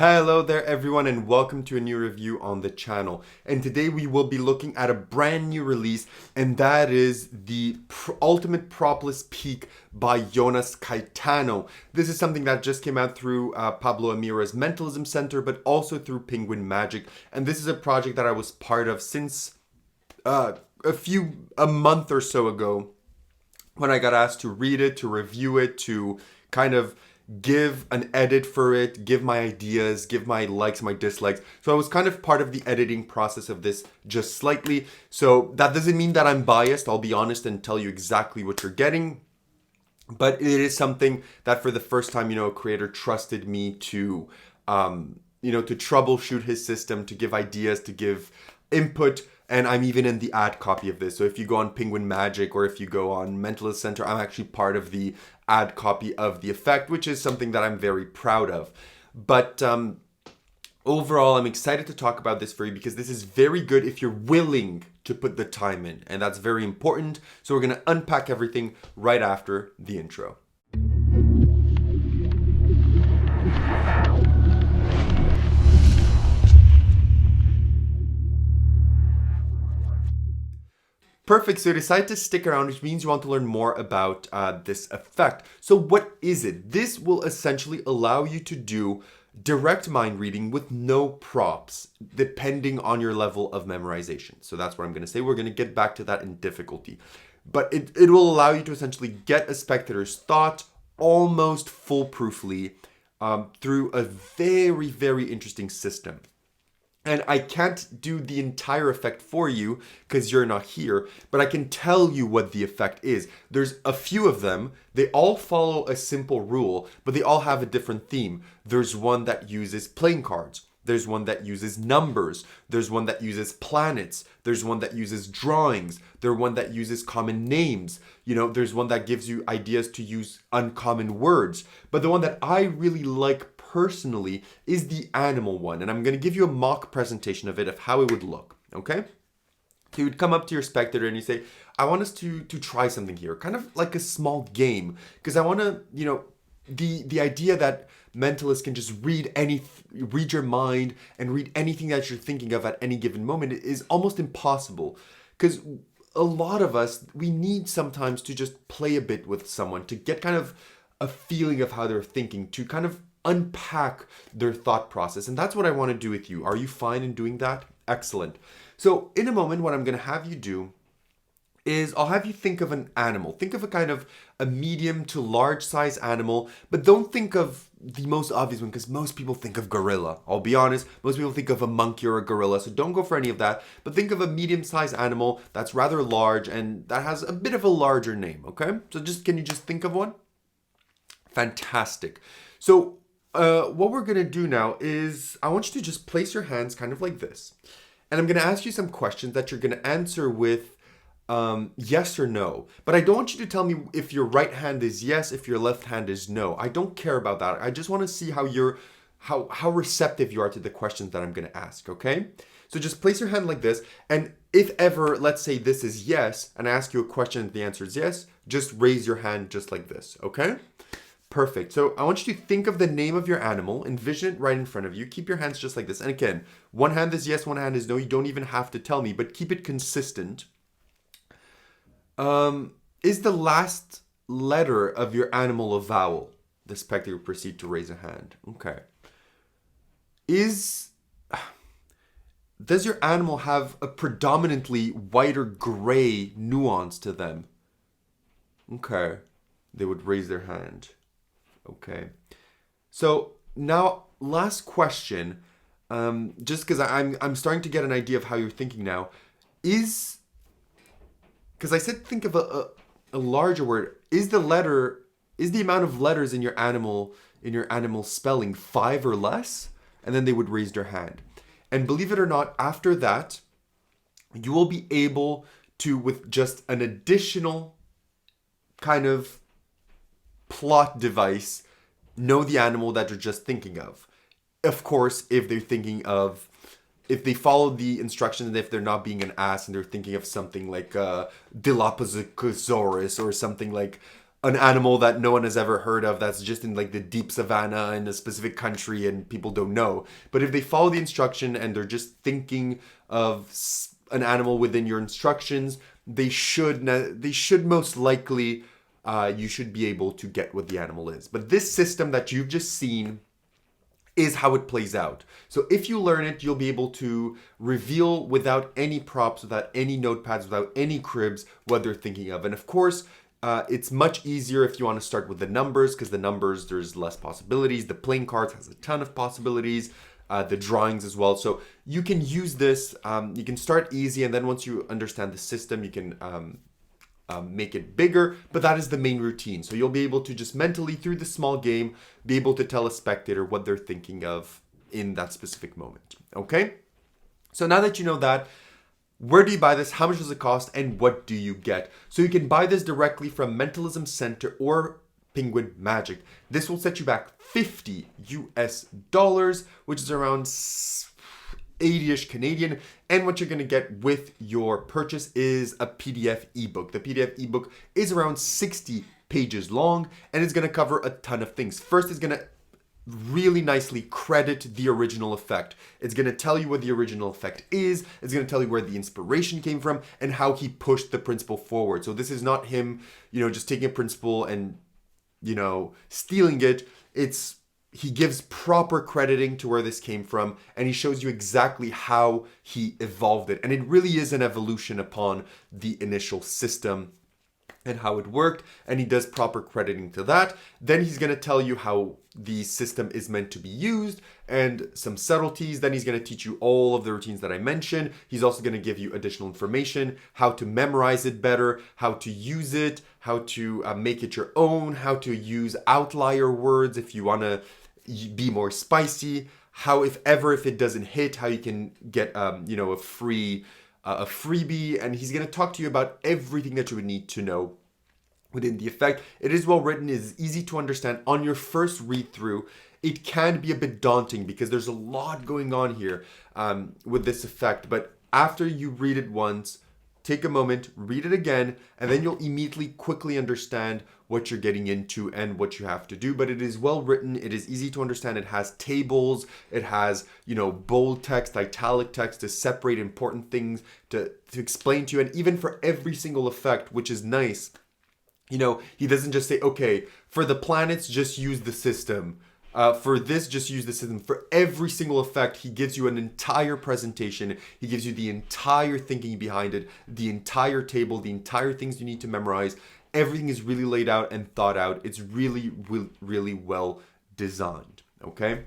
Hello there everyone and welcome to a new review on the channel. And today we will be looking at a brand new release, and that is the Ultimate Propless Peak by Jonas Caetano. This is something that just came out through Pablo Amira's Mentalism Center, but also through Penguin Magic. And this is a project that I was part of since a month or so ago, when I got asked to read it, to review it, to kind of give an edit for it, give my ideas, give my likes, my dislikes. So I was kind of part of the editing process of this just slightly. So that doesn't mean that I'm biased. I'll be honest and tell you exactly what you're getting. But it is something that for the first time, a creator trusted me to, to troubleshoot his system, to give ideas, to give input. And I'm even in the ad copy of this. So if you go on Penguin Magic or if you go on Mentalist Center, I'm actually part of the ad copy of the effect, which is something that I'm very proud of. But overall, I'm excited to talk about this for you because this is very good if you're willing to put the time in. And that's very important. So we're going to unpack everything right after the intro. Perfect, so you decide to stick around, which means you want to learn more about this effect. So what is it? This will essentially allow you to do direct mind reading with no props, depending on your level of memorization. So that's what I'm going to say. We're going to get back to that in difficulty. But it will allow you to essentially get a spectator's thought almost foolproofly through a very, very interesting system. And I can't do the entire effect for you because you're not here, but I can tell you what the effect is. There's a few of them. They all follow a simple rule, but they all have a different theme. There's one that uses playing cards. There's one that uses numbers. There's one that uses planets. There's one that uses drawings. There's one that uses common names. There's one that gives you ideas to use uncommon words. But the one that I really like personally is the animal one, and I'm going to give you a mock presentation of it, of how it would look. Okay, so you would come up to your spectator and you say, I want us to try something here, kind of like a small game, because I want to, the idea that mentalists can just read your mind and read anything that you're thinking of at any given moment is almost impossible, because a lot of us, we need sometimes to just play a bit with someone to get kind of a feeling of how they're thinking, to kind of unpack their thought process. And that's what I want to do with you. Are you fine in doing that? Excellent. So in a moment, what I'm going to have you do is I'll have you think of an animal. Think of a kind of a medium to large size animal, but don't think of the most obvious one, because most people think of gorilla. I'll be honest, most people think of a monkey or a gorilla, so don't go for any of that, but think of a medium sized animal that's rather large and that has a bit of a larger name, okay? So can you just think of one? Fantastic. So what we're going to do now is I want you to just place your hands kind of like this. And I'm going to ask you some questions that you're going to answer with yes or no. But I don't want you to tell me if your right hand is yes, if your left hand is no. I don't care about that. I just want to see how receptive you are to the questions that I'm going to ask, okay? So just place your hand like this. And if ever, let's say this is yes, and I ask you a question and the answer is yes, just raise your hand just like this, okay? Perfect. So I want you to think of the name of your animal, envision it right in front of you, keep your hands just like this. And again, one hand is yes, one hand is no. You don't even have to tell me, but keep it consistent. Is the last letter of your animal a vowel? The spectator will proceed to raise a hand. Okay. Does your animal have a predominantly white or gray nuance to them? Okay. They would raise their hand. Okay, so now last question, just because I'm starting to get an idea of how you're thinking now, because I said think of a larger word, is the amount of letters in your animal spelling 5 or less? And then they would raise their hand. And believe it or not, after that, you will be able to, with just an additional kind of plot device, know the animal that you're just thinking of. Of course, if they follow the instructions and if they're not being an ass and they're thinking of something like Dilophosaurus or something like an animal that no one has ever heard of, that's just in like the deep savannah in a specific country and people don't know. But if they follow the instruction and they're just thinking of an animal within your instructions, they should most likely, you should be able to get what the animal is. But this system that you've just seen is how it plays out. So if you learn it, you'll be able to reveal without any props, without any notepads, without any cribs, what they're thinking of. And of course, it's much easier if you want to start with the numbers, because the numbers, there's less possibilities. The playing cards has a ton of possibilities, the drawings as well. So you can use this, you can start easy, and then once you understand the system, you can make it bigger, but that is the main routine. So you'll be able to just mentally, through the small game, be able to tell a spectator what they're thinking of in that specific moment. Okay? So now that you know that, where do you buy this? How much does it cost? And what do you get? So you can buy this directly from Mentalism Center or Penguin Magic. This will set you back $50 US, which is around 80-ish Canadian. And what you're going to get with your purchase is a PDF ebook. The PDF ebook is around 60 pages long, and it's going to cover a ton of things. First, it's going to really nicely credit the original effect. It's going to tell you what the original effect is. It's going to tell you where the inspiration came from and how he pushed the principle forward. So this is not him, just taking a principle and, stealing it. He gives proper crediting to where this came from, and he shows you exactly how he evolved it. And it really is an evolution upon the initial system and how it worked, and he does proper crediting to that. Then he's going to tell you how the system is meant to be used and some subtleties. Then he's going to teach you all of the routines that I mentioned. He's also going to give you additional information, how to memorize it better, how to use it, how to make it your own, how to use outlier words if you want to be more spicy, how if it doesn't hit, how you can get a freebie. And he's going to talk to you about everything that you would need to know within the effect. It is well written, it is easy to understand. On your first read through, it can be a bit daunting because there's a lot going on here with this effect. But after you read it once, take a moment, read it again, and then you'll immediately quickly understand what you're getting into and what you have to do. But it is well written, it is easy to understand. It has tables, it has, bold text, italic text to separate important things, to explain to you. And even for every single effect, which is nice, he doesn't just say, okay, for the planets, just use the system. For this, just use the system. For every single effect, he gives you an entire presentation. He gives you the entire thinking behind it, the entire table, the entire things you need to memorize. Everything is really laid out and thought out. It's really, really, really well designed. Okay?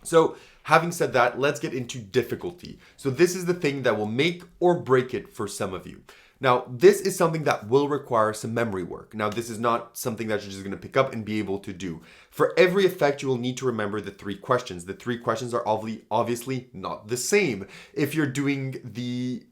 So, having said that, let's get into difficulty. So this is the thing that will make or break it for some of you. Now, this is something that will require some memory work. Now, this is not something that you're just going to pick up and be able to do. For every effect, you will need to remember the 3 questions. The 3 questions are obviously not the same. If you're doing the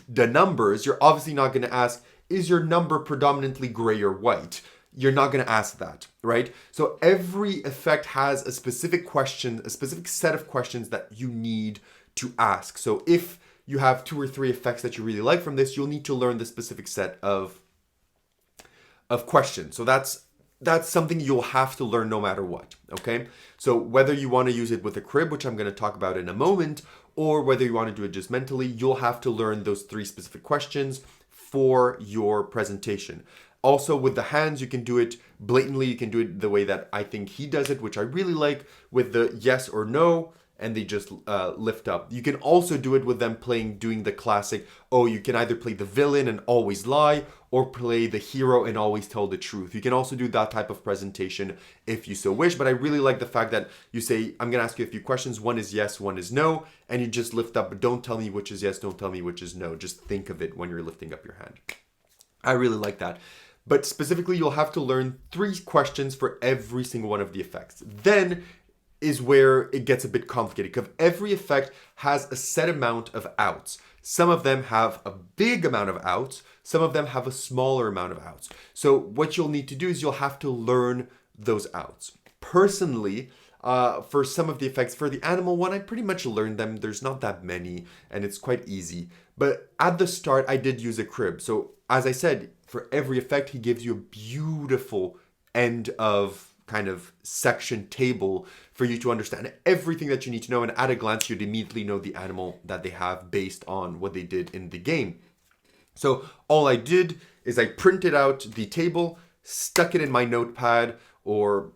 numbers, you're obviously not going to ask, is your number predominantly gray or white? You're not going to ask that, right? So every effect has a specific question, a specific set of questions that you need to ask. So if you have 2 or 3 effects that you really like from this, you'll need to learn the specific set of questions. So that's something you'll have to learn no matter what, okay? So whether you want to use it with a crib, which I'm going to talk about in a moment, or whether you want to do it just mentally, you'll have to learn those 3 specific questions for your presentation. Also, with the hands, you can do it blatantly. You can do it the way that I think he does it, which I really like, with the yes or no, and they just lift up. You can also do it with them doing the classic, you can either play the villain and always lie, or play the hero and always tell the truth. You can also do that type of presentation if you so wish, but I really like the fact that you say, I'm gonna ask you a few questions, 1 is yes, 1 is no, and you just lift up, but don't tell me which is yes, don't tell me which is no. Just think of it when you're lifting up your hand. I really like that. But specifically, you'll have to learn 3 questions for every single one of the effects. Then is where it gets a bit complicated, because every effect has a set amount of outs. Some of them have a big amount of outs, some of them have a smaller amount of outs. So what you'll need to do is you'll have to learn those outs. Personally, for some of the effects, for the animal one, I pretty much learned them. There's not that many, and it's quite easy. But at the start, I did use a crib. So as I said, for every effect, he gives you a beautiful end of kind of section table for you to understand everything that you need to know. And at a glance, you'd immediately know the animal that they have based on what they did in the game. So all I did is I printed out the table, stuck it in my notepad, or,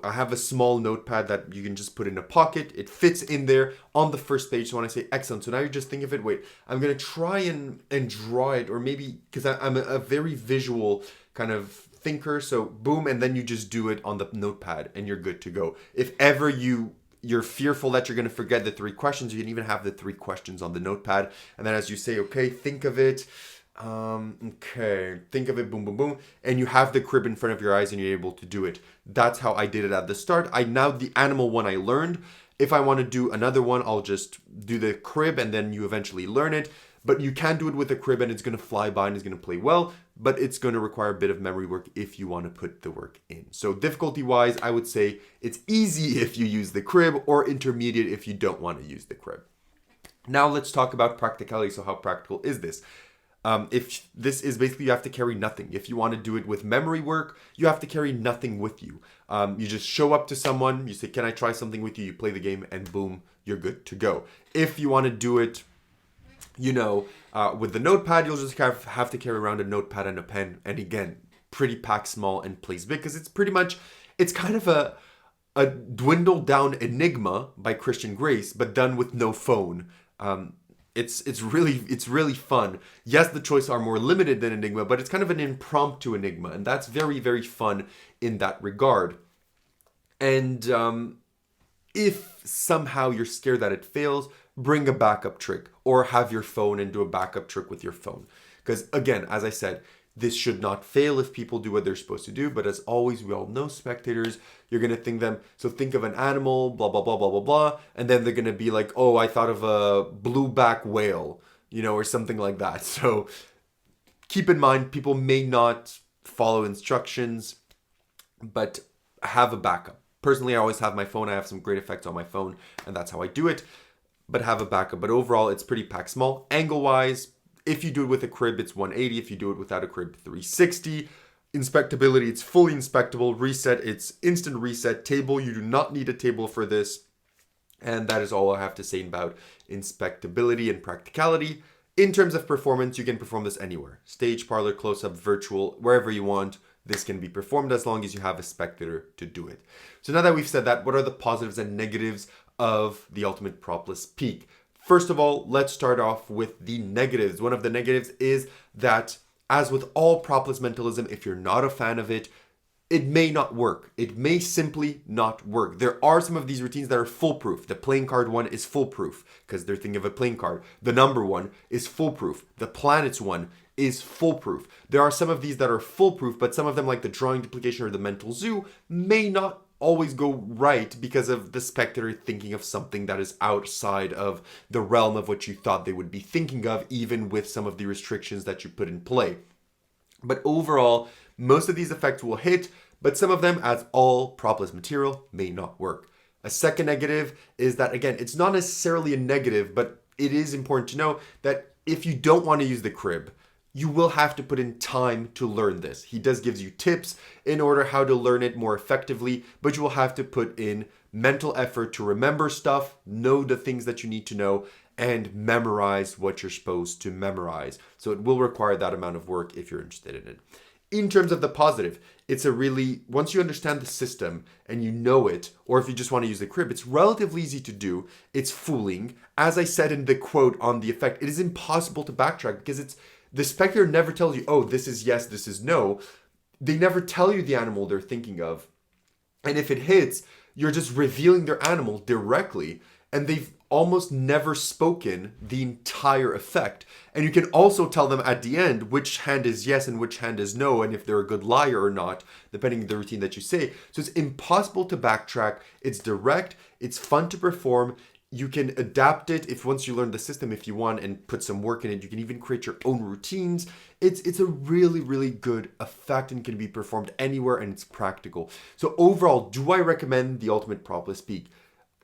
I have a small notepad that you can just put in a pocket. It fits in there on the first page. So when I say excellent, so now you just think of it, wait, I'm going to try and draw it, or maybe, because I'm a very visual kind of thinker, so boom, and then you just do it on the notepad and you're good to go. If ever you're fearful that you're going to forget the 3 questions, you can even have the 3 questions on the notepad, and then as you say, okay, think of it, think of it, boom, boom, boom, and you have the crib in front of your eyes and you're able to do it. That's how I did it at the start. Now the animal one I learned. If I want to do another one, I'll just do the crib and then you eventually learn it. But you can do it with a crib and it's going to fly by and it's going to play well, but it's going to require a bit of memory work if you want to put the work in. So difficulty-wise, I would say it's easy if you use the crib, or intermediate if you don't want to use the crib. Now let's talk about practicality. So how practical is this? If this is basically, you have to carry nothing. If you want to do it with memory work, you have to carry nothing with you. You just show up to someone, you say, can I try something with you? You play the game and boom, you're good to go. If you want to do it, with the notepad, you'll just have to carry around a notepad and a pen. And again, pretty pack small and plays big, because it's kind of a dwindled down enigma by Christian Grace, but done with no phone. It's really fun. Yes, the choices are more limited than Enigma, but it's kind of an impromptu Enigma, and that's very, very fun in that regard. And if somehow you're scared that it fails, bring a backup trick, or have your phone and do a backup trick with your phone. Because again, as I said, this should not fail if people do what they're supposed to do. But as always, we all know, spectators, you're going to think of an animal, blah, blah, blah, blah, blah, blah. And then they're going to be like, oh, I thought of a blueback whale, or something like that. So keep in mind, people may not follow instructions, but have a backup. Personally, I always have my phone. I have some great effects on my phone, and that's how I do it. But have a backup. But overall, it's pretty pack small. Angle-wise, if you do it with a crib, it's 180. If you do it without a crib, 360. Inspectability, it's fully inspectable. Reset, it's instant reset. Table, you do not need a table for this. And that is all I have to say about inspectability and practicality. In terms of performance, you can perform this anywhere. Stage, parlor, close-up, virtual, wherever you want. This can be performed as long as you have a spectator to do it. So now that we've said that, what are the positives and negatives of the Ultimate Propless Peak? First of all, let's start off with the negatives. One of the negatives is that, as with all Propless mentalism, if you're not a fan of it, it may not work. It may simply not work. There are some of these routines that are foolproof. The playing card one is foolproof because they're thinking of a playing card. The number one is foolproof. The planets one is foolproof. There are some of these that are foolproof, but some of them, like the drawing duplication or the mental zoo, may not always go right because of the spectator thinking of something that is outside of the realm of what you thought they would be thinking of, even with some of the restrictions that you put in play. But overall, most of these effects will hit, but some of them, as all Propless material, may not work. A second negative is that, again, it's not necessarily a negative, but it is important to know that if you don't want to use the crib, you will have to put in time to learn this. He does gives you tips in order how to learn it more effectively, but you will have to put in mental effort to remember stuff, know the things that you need to know, and memorize what you're supposed to memorize. So it will require that amount of work if you're interested in it. In terms of the positive, it's once you understand the system and you know it, or if you just want to use the crib, it's relatively easy to do. It's fooling. As I said in the quote on the effect, it is impossible to backtrack because the spectator never tells you, oh, this is yes, this is no. They never tell you the animal they're thinking of. And if it hits, you're just revealing their animal directly. And they've almost never spoken the entire effect. And you can also tell them at the end which hand is yes and which hand is no, and if they're a good liar or not, depending on the routine that you say. So it's impossible to backtrack. It's direct. It's fun to perform. You can adapt it if once you learn the system, if you want, and put some work in it. You can even create your own routines. It's a really, really good effect and can be performed anywhere, and it's practical. So overall, do I recommend the Ultimate Propless Peak?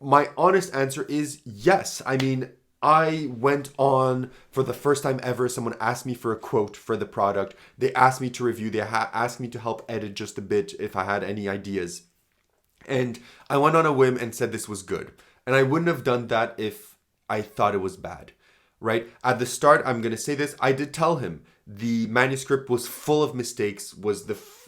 My honest answer is yes. I mean, I went on for the first time ever. Someone asked me for a quote for the product. They asked me to review. They asked me to help edit just a bit if I had any ideas. And I went on a whim and said this was good. And I wouldn't have done that if I thought it was bad, right? At the start, I'm going to say this. I did tell him the manuscript was full of mistakes,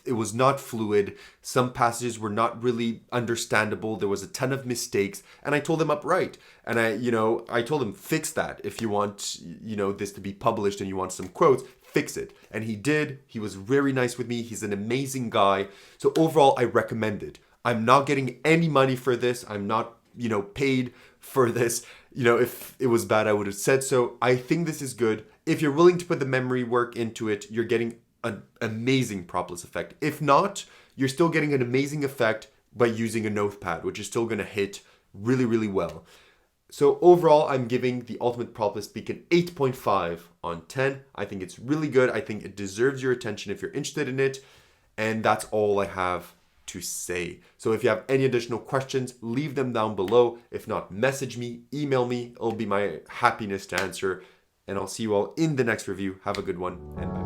it was not fluid. Some passages were not really understandable. There was a ton of mistakes, and I told him upright. And I told him, fix that. If you want, this to be published and you want some quotes, fix it. And he did. He was very nice with me. He's an amazing guy. So overall, I recommend it. I'm not getting any money for this. I'm not, paid for this. If it was bad, I would have said so. I think this is good. If you're willing to put the memory work into it, you're getting an amazing Propless effect. If not, you're still getting an amazing effect by using a notepad, which is still going to hit really, really well. So overall, I'm giving the Ultimate Propless Beacon 8.5 on 10. I think it's really good. I think it deserves your attention if you're interested in it. And that's all I have to say. So if you have any additional questions, leave them down below. If not, message me, email me. It'll be my happiness to answer. And I'll see you all in the next review. Have a good one, and bye.